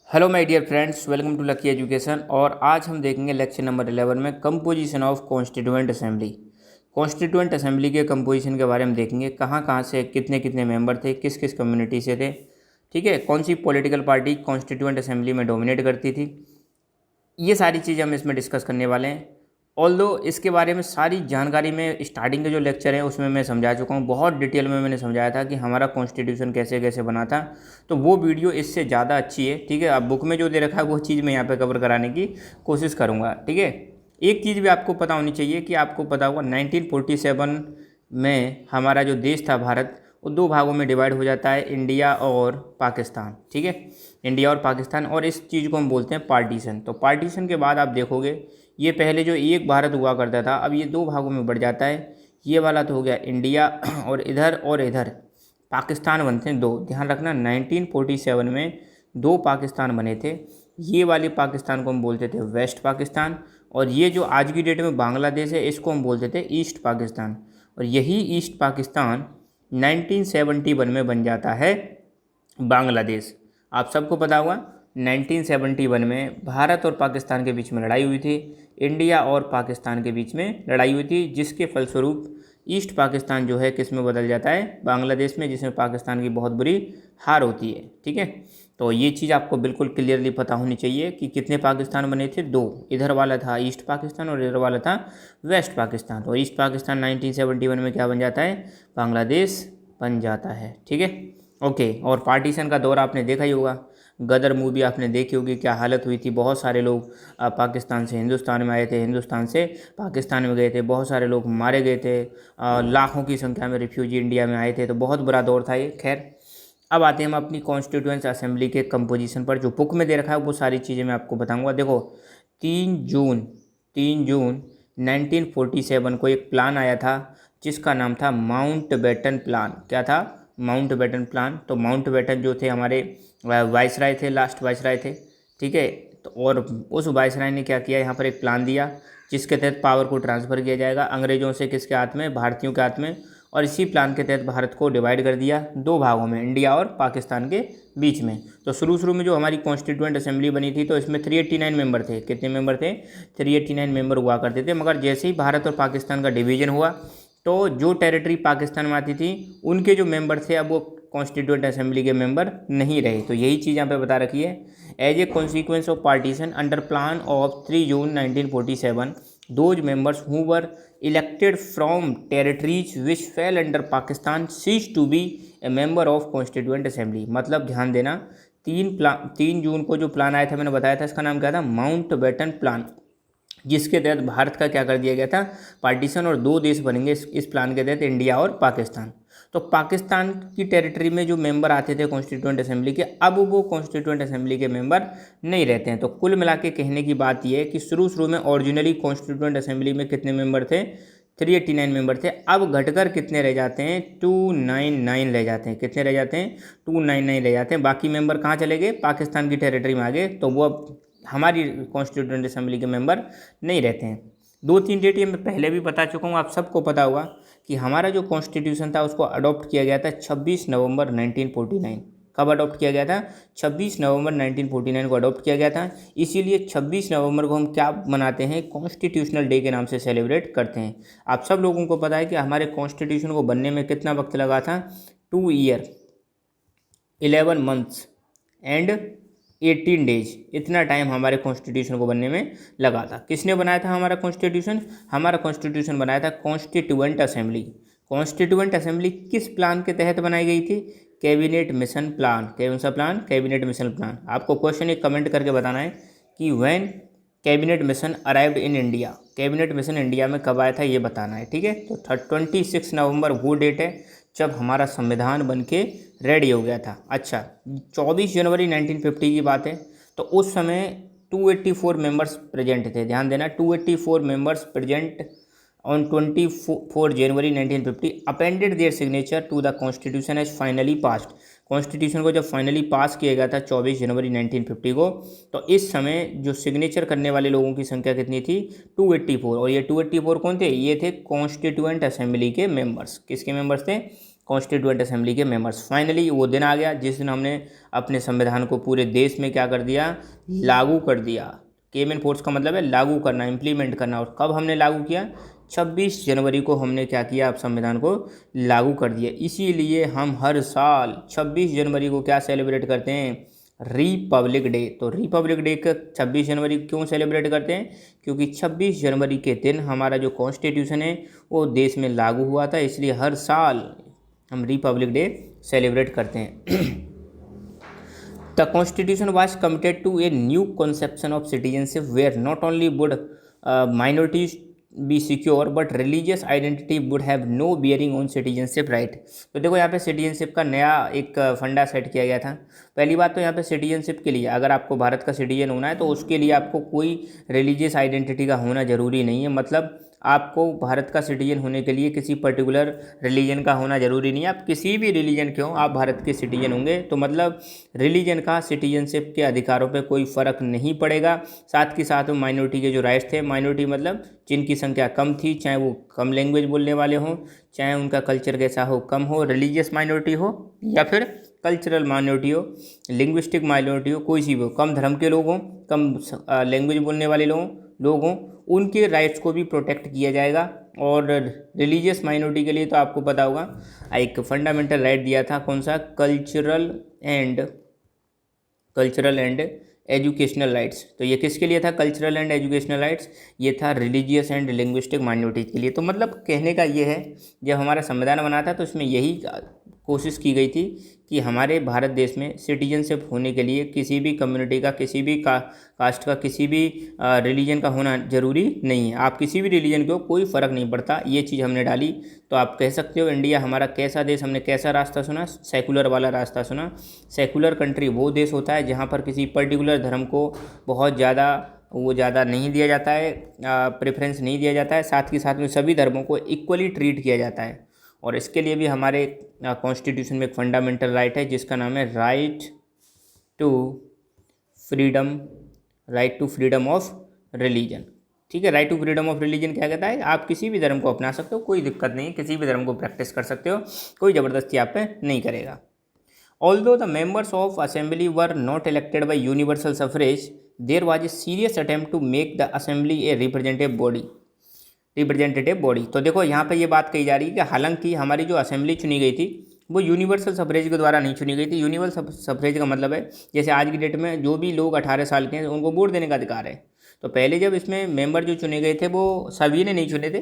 Hello my dear friends, welcome to lucky education. और आज हम देखेंगे लेक्चर नंबर 11 में composition of constituent assembly. Constituent assembly के कंपोजिशन के बारे में देखेंगे, कहाँ कहाँ से कितने कितने मेंबर थे, किस किस कम्युनिटी से थे, ठीक है, कौन सी पॉलिटिकल पार्टी कॉन्स्टिट्यूएंट असेंबली में डोमिनेट करती थी। ये सारी चीज़ें हम इसमें डिस्कस करने वाले हैं। ऑल्दो इसके बारे में सारी जानकारी में स्टार्टिंग के जो लेक्चर हैं उसमें मैं समझा चुका हूँ, बहुत डिटेल में मैंने समझाया था कि हमारा कॉन्स्टिट्यूशन कैसे कैसे बना था। तो वो वीडियो इससे ज़्यादा अच्छी है, ठीक है। अब बुक में जो दे रखा है वो चीज़ मैं यहाँ पे कवर कराने की कोशिश करूँगा, ठीक है। एक चीज़ भी आपको पता होनी चाहिए कि आपको पता होगा 1947 में हमारा जो देश था भारत, वो दो भागों में डिवाइड हो जाता है, इंडिया और पाकिस्तान, ठीक है। इंडिया और पाकिस्तान, और इस चीज़ को हम बोलते हैं पार्टीशन। तो पार्टीशन के बाद आप देखोगे ये पहले जो एक भारत हुआ करता था, अब ये दो भागों में बढ़ जाता है। ये वाला तो हो गया इंडिया और इधर पाकिस्तान बनते हैं दो। ध्यान रखना 1947 में दो पाकिस्तान बने थे। ये वाले पाकिस्तान को हम बोलते थे वेस्ट पाकिस्तान, और ये जो आज की डेट में बांग्लादेश है इसको हम बोलते थे ईस्ट पाकिस्तान। और यही ईस्ट पाकिस्तान 1971 में बन जाता है बांग्लादेश। आप सबको पता होगा 1971 में भारत और पाकिस्तान के बीच में लड़ाई हुई थी, इंडिया और पाकिस्तान के बीच में लड़ाई हुई थी, जिसके फलस्वरूप ईस्ट पाकिस्तान जो है किस में बदल जाता है, बांग्लादेश में, जिसमें पाकिस्तान की बहुत बुरी हार होती है, ठीक है। तो ये चीज़ आपको बिल्कुल क्लियरली पता होनी चाहिए कि कितने पाकिस्तान बने थे, दो। इधर वाला था ईस्ट पाकिस्तान और इधर वाला था वेस्ट पाकिस्तान। तो ईस्ट पाकिस्तान 1971 में क्या बन जाता है, बांग्लादेश बन जाता है, ठीक है, ओके। और पार्टीशन का दौर आपने देखा ही होगा, गदर मूवी आपने देखी होगी, क्या हालत हुई थी। बहुत सारे लोग पाकिस्तान से हिंदुस्तान में आए थे, हिंदुस्तान से पाकिस्तान में गए थे, बहुत सारे लोग मारे गए थे, लाखों की संख्या में रिफ्यूजी इंडिया में आए थे। तो बहुत बुरा दौर था ये। खैर, अब आते हैं हम अपनी कॉन्स्टिट्यूएंट असेंबली के कंपोजिशन पर। जो बुक में दे रखा है वो सारी चीज़ें मैं आपको बताऊँगा। देखो, 3 जून 1947 को एक प्लान आया था जिसका नाम था माउंट बेटन प्लान। क्या था, माउंट बेटन प्लान। तो माउंट बेटन जो थे हमारे वाइसराय थे, लास्ट वाइसराय थे, ठीक है। तो और उस वाइसराय ने क्या किया, यहाँ पर एक प्लान दिया जिसके तहत पावर को ट्रांसफ़र किया जाएगा अंग्रेज़ों से किसके हाथ में, भारतीयों के हाथ में। और इसी प्लान के तहत भारत को डिवाइड कर दिया दो भागों में, इंडिया और पाकिस्तान के बीच में। तो शुरू में जो हमारी कॉन्स्टिट्यूएंट असेंबली बनी थी तो इसमें 389 मेंबर थे। कितने मेंबर थे, 389 मेंबर हुआ करते थे। मगर जैसे ही भारत और पाकिस्तान का डिवीज़न हुआ तो जो टेरिटरी पाकिस्तान में आती थी उनके जो मेंबर थे अब वो कॉन्स्टिट्यूएंट असेंबली के मेंबर नहीं रहे। तो यही चीज़ यहाँ पे बता रखी है। As a consequence of partition under plan of 3 June 1947 those members who were elected from territories which fell under Pakistan cease to be a member of constituent assembly. मतलब ध्यान देना, 3 जून को जो प्लान आया था, मैंने बताया था इसका नाम क्या था, माउंट बेटन प्लान, जिसके तहत भारत का क्या कर दिया गया था, पार्टीशन, और दो देश बनेंगे इस प्लान के तहत, इंडिया और पाकिस्तान। तो पाकिस्तान की टेरिटरी में जो मेंबर आते थे कॉन्स्टिट्यूएंट असेंबली के, अब वो कॉन्स्टिट्यूएंट असेंबली के मेंबर नहीं रहते हैं। तो कुल मिला के कहने की बात यह है कि शुरू में ओरिजिनली कॉन्स्टिट्यूएंट असेंबली में कितने मेंबर थे, 389 मेंबर थे। अब घटकर कितने रह जाते हैं, 299 रह जाते हैं। कितने रह जाते हैं, 299 रह जाते हैं। बाकी मेंबर कहाँ चले गए, पाकिस्तान की टेरिटरी में आ गए। तो वो अब हमारी कॉन्स्टिट्यूएंट असेंबली के मेंबर नहीं रहते हैं। 2-3 डेट ये मैं पहले भी बता चुका हूँ, आप सबको पता होगा कि हमारा जो कॉन्स्टिट्यूशन था उसको अडॉप्ट किया गया था 26 नवंबर 1949। कब अडॉप्ट किया गया था, 26 नवंबर 1949 को अडॉप्ट किया गया था। इसीलिए 26 नवंबर को हम क्या मनाते हैं, कॉन्स्टिट्यूशनल डे के नाम से सेलिब्रेट करते हैं। आप सब लोगों को पता है कि हमारे कॉन्स्टिट्यूशन को बनने में कितना वक्त लगा था, 2 ईयर 11 मंथ्स एंड 18 डेज, इतना टाइम हमारे कॉन्स्टिट्यूशन को बनने में लगा था। किसने बनाया था हमारा कॉन्स्टिट्यूशन, हमारा कॉन्स्टिट्यूशन बनाया था कॉन्स्टिट्यूएंट असेंबली। कॉन्स्टिट्यूएंट असेंबली किस प्लान के तहत बनाई गई थी, कैबिनेट मिशन प्लान। कौन सा प्लान, कैबिनेट मिशन प्लान। आपको क्वेश्चन एक कमेंट करके बताना है कि when cabinet mission arrived in India, cabinet mission India में कब आया था ये बताना है, ठीक है। तो 26 नवंबर वो डेट है जब हमारा संविधान बन के रेडी हो गया था। अच्छा, 24 जनवरी 1950 की बात है। तो उस समय 284 मेंबर्स प्रेजेंट थे। ध्यान देना, 284 members present on 24 January 1950 appended their signature to the constitution as finally passed. Constitution को जब फाइनली पास किया गया था 24 जनवरी 1950 को, तो इस समय जो सिग्नेचर करने वाले लोगों की संख्या कितनी थी, 284। और ये 284 कौन थे, ये थे कॉन्स्टिट्यूएंट असेंबली के मेंबर्स। किसके मेंबर्स थे, कॉन्स्टिट्यूएंट असेंबली के मेंबर्स। फाइनली वो दिन आ गया जिस दिन हमने अपने संविधान को पूरे देश में क्या कर दिया, लागू कर दिया। केम इन फोर्स का मतलब है लागू करना, इम्प्लीमेंट करना। और कब हमने लागू किया, 26 जनवरी को हमने क्या किया, अब संविधान को लागू कर दिया। इसीलिए हम हर साल 26 जनवरी को क्या सेलिब्रेट करते हैं, रिपब्लिक डे। तो रिपब्लिक डे का 26 जनवरी क्यों सेलिब्रेट करते हैं, क्योंकि 26 जनवरी के दिन हमारा जो कॉन्स्टिट्यूशन है वो देश में लागू हुआ था, इसलिए हर साल हम रिपब्लिक डे सेलिब्रेट करते हैं। The Constitution was committed to a new conception of citizenship where not only would minorities be secure but religious identity would have no bearing on citizenship right। तो देखो यहाँ पे सिटीजनशिप का नया एक फंडा सेट किया गया था। पहली बात तो यहाँ पे सिटीजनशिप के लिए अगर आपको भारत का सिटीजन होना है तो उसके लिए आपको कोई रिलीजियस आइडेंटिटी का होना ज़रूरी नहीं है। मतलब आपको भारत का सिटीजन होने के लिए किसी पर्टिकुलर रिलीजन का होना ज़रूरी नहीं है। आप किसी भी रिलीजन के हो, आप भारत के सिटीजन होंगे। तो मतलब रिलीजन का सिटीजनशिप के अधिकारों पे कोई फ़र्क नहीं पड़ेगा। साथ के साथ में माइनॉरिटी के जो राइट्स थे, माइनॉरिटी मतलब जिनकी संख्या कम थी, चाहे वो कम लैंग्वेज बोलने वाले हों, चाहे उनका कल्चर कैसा हो, कम हो, रिलीजियस माइनॉरिटी हो या फिर कल्चरल माइनॉरिटी हो, लिंग्विस्टिक माइनॉरिटी हो, कोई सी भी हो, कम धर्म के लोग हों, कम लैंग्वेज बोलने वाले लोग हों, उनके राइट्स को भी प्रोटेक्ट किया जाएगा। और रिलीजियस माइनॉरिटी के लिए तो आपको पता होगा एक फंडामेंटल राइट दिया था, कौन सा, कल्चरल एंड एजुकेशनल राइट्स। तो ये किसके लिए था, कल्चरल एंड एजुकेशनल राइट्स, ये था रिलीजियस एंड लिंग्विस्टिक माइनॉरिटी के लिए। तो मतलब कहने का ये है, जब हमारा संविधान बना था तो इसमें यही कोशिश की गई थी कि हमारे भारत देश में सिटीजनशिप होने के लिए किसी भी कम्युनिटी का, किसी भी कास्ट का, किसी भी रिलीजन का होना ज़रूरी नहीं है। आप किसी भी रिलीजन के हो, कोई फ़र्क नहीं पड़ता। ये चीज़ हमने डाली। तो आप कह सकते हो इंडिया हमारा कैसा देश, हमने कैसा रास्ता चुना, सेकुलर वाला रास्ता चुना। सेकुलर कंट्री वो देश होता है जहाँ पर किसी पर्टिकुलर धर्म को बहुत ज़्यादा नहीं दिया जाता है, प्रेफरेंस नहीं दिया जाता है। साथ के साथ में सभी धर्मों को इक्वली ट्रीट किया जाता है। और इसके लिए भी हमारे कॉन्स्टिट्यूशन में एक फंडामेंटल राइट है जिसका नाम है right to freedom of religion. ठीक है, right to freedom of religion क्या कहता है, आप किसी भी धर्म को अपना सकते हो, कोई दिक्कत नहीं, किसी भी धर्म को प्रैक्टिस कर सकते हो, कोई ज़बरदस्ती आप पे नहीं करेगा। Although the members of assembly were not elected by universal suffrage, there was a serious attempt to make the assembly a representative body. तो देखो यहाँ पे ये बात कही जा रही है कि हालांकि हमारी जो असेंबली चुनी गई थी वो यूनिवर्सल सफरेज के द्वारा नहीं चुनी गई थी। यूनिवर्सल सफरेज का मतलब है जैसे आज की डेट में जो भी लोग 18 साल के हैं उनको वोट देने का अधिकार है। तो पहले जब इसमें मेंबर जो चुने गए थे वो सभी ने नहीं चुने थे,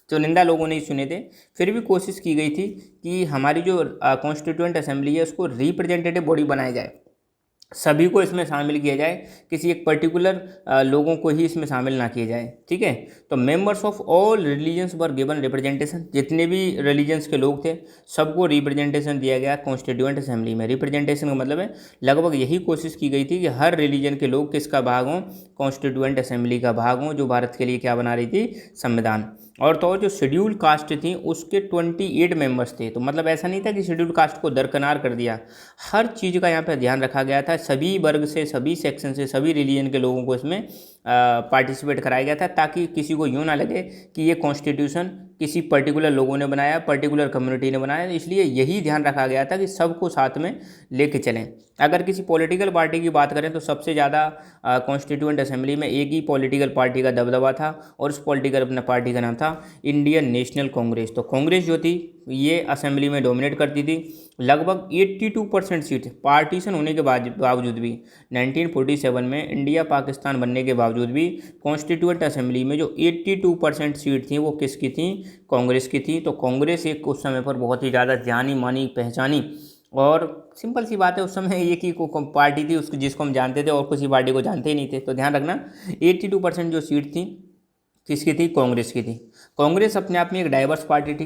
चुनिंदा लोगों ने चुने थे। फिर भी कोशिश की गई थी कि हमारी जो कॉन्स्टिट्यूएंट असेंबली है उसको रिप्रेजेंटेटिव बॉडी बनाया जाए, सभी को इसमें शामिल किया जाए, किसी एक पर्टिकुलर लोगों को ही इसमें शामिल ना किया जाए। ठीक है, तो members of all religions were given representation, जितने भी रिलीजन्स के लोग थे सबको रिप्रेजेंटेशन दिया गया कॉन्स्टिट्यूएंट असेंबली में। रिप्रेजेंटेशन का मतलब है लगभग यही कोशिश की गई थी कि हर रिलीजन के लोग किसका भाग हों, कॉन्स्टिट्यूएंट असेंबली का भाग हों, जो भारत के लिए क्या बना रही थी, संविधान। और तो और जो शेड्यूल कास्ट थी उसके 28 मेंबर्स थे। तो मतलब ऐसा नहीं था कि शेड्यूल कास्ट को दरकिनार कर दिया, हर चीज़ का यहाँ पे ध्यान रखा गया था। सभी वर्ग से, सभी सेक्शन से, सभी रिलीजन के लोगों को इसमें पार्टिसिपेट कराया गया था, ताकि किसी को यूँ ना लगे कि ये कॉन्स्टिट्यूशन किसी पर्टिकुलर लोगों ने बनाया, पर्टिकुलर कम्युनिटी ने बनाया। इसलिए यही ध्यान रखा गया था कि सबको साथ में लेके चलें। अगर किसी पॉलिटिकल पार्टी की बात करें तो सबसे ज़्यादा कॉन्स्टिट्यूएंट असेंबली में एक ही पॉलिटिकल पार्टी का दबदबा था और उस पॉलिटिकल पार्टी का नाम था इंडियन नेशनल कांग्रेस। तो कांग्रेस जो थी ये असेंबली में डोमिनेट करती थी। लगभग 82% सीट पार्टीशन होने के बावजूद भी 1947 में इंडिया पाकिस्तान बनने के बावजूद भी कॉन्स्टिट्यूएंट असेंबली में जो 82% सीट थी वो किसकी थी, कांग्रेस की थी। तो कांग्रेस एक उस समय पर बहुत ही ज़्यादा जानी मानी पहचानी, और सिंपल सी बात है उस समय एक ही पार्टी थी उसको जिसको हम जानते थे और किसी पार्टी को जानते ही नहीं थे। तो ध्यान रखना 82% जो सीट थी किसकी थी, कांग्रेस की थी। कांग्रेस अपने आप में एक डाइवर्स पार्टी थी।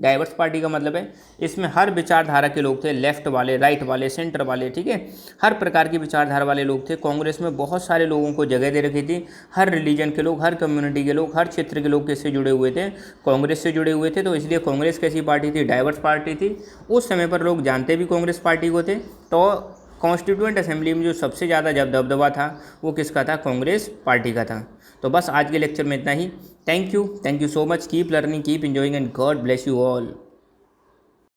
डाइवर्स पार्टी का मतलब है इसमें हर विचारधारा के लोग थे, लेफ्ट वाले, राइट वाले, सेंटर वाले, ठीक है, हर प्रकार की विचारधारा वाले लोग थे। कांग्रेस में बहुत सारे लोगों को जगह दे रखी थी, हर रिलीजन के लोग, हर कम्युनिटी के लोग, हर क्षेत्र के लोग किससे जुड़े हुए थे, कांग्रेस से जुड़े हुए थे। तो इसलिए कांग्रेस कैसी पार्टी थी, डाइवर्स पार्टी थी। उस समय पर लोग जानते भी कांग्रेस पार्टी को थे। तो कॉन्स्टिट्यूएंट असेंबली में जो सबसे ज़्यादा जब दबदबा था वो किसका था, कांग्रेस पार्टी का था। तो बस आज के लेक्चर में इतना ही। Thank you so much, keep learning, keep enjoying and god bless you all.